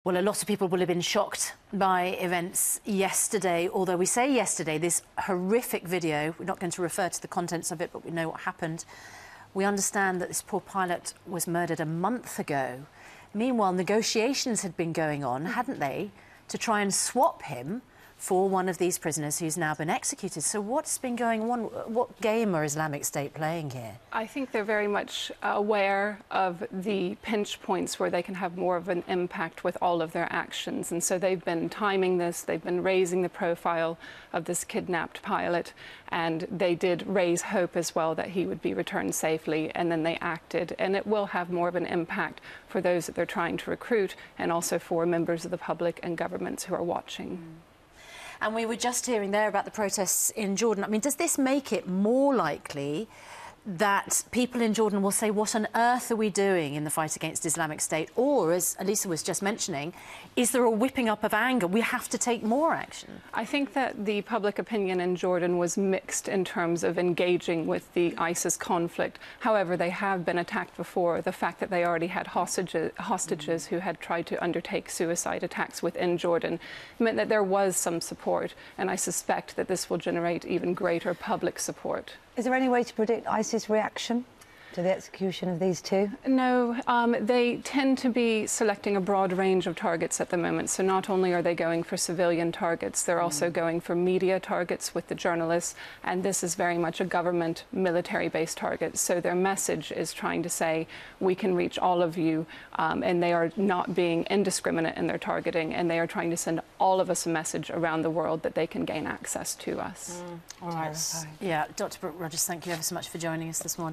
Well, a lot of people will have been shocked by events yesterday, although we say yesterday, this horrific video, we're not going to refer to the contents of it, but we know what happened. We understand that this poor pilot was murdered a month ago. Meanwhile, negotiations had been going on, hadn't they, to try and swap him for one of these prisoners who's now been executed. So what's been going on? What game are Islamic State playing here? I think they're very much aware of the pinch points where they can have more of an impact with all of their actions. And so they've been timing this, they've been raising the profile of this kidnapped pilot, and they did raise hope as well that he would be returned safely, and then they acted. And it will have more of an impact for those that they're trying to recruit, and also for members of the public and governments who are watching. And we were just hearing there about the protests in Jordan. I mean, does this make it more likely that people in Jordan will say, what on earth are we doing in the fight against Islamic State? Or, as Elisa was just mentioning, is there a whipping up of anger? We have to take more action. I think that the public opinion in Jordan was mixed in terms of engaging with the ISIS conflict. However, they have been attacked before. The fact that they already had hostages who had tried to undertake suicide attacks within Jordan meant that there was some support, and I suspect that this will generate even greater public support. Is there any way to predict ISIS reaction to the execution of these two? No, they tend to be selecting a broad range of targets at the moment. So not only are they going for civilian targets, they're also going for media targets with the journalists. And this is very much a government military-based target. So their message is trying to say, we can reach all of you. And they are not being indiscriminate in their targeting. And they are trying to send all of us a message around the world that they can gain access to us. All right. Yeah, Dr. Brooke Rogers, thank you ever so much for joining us this morning.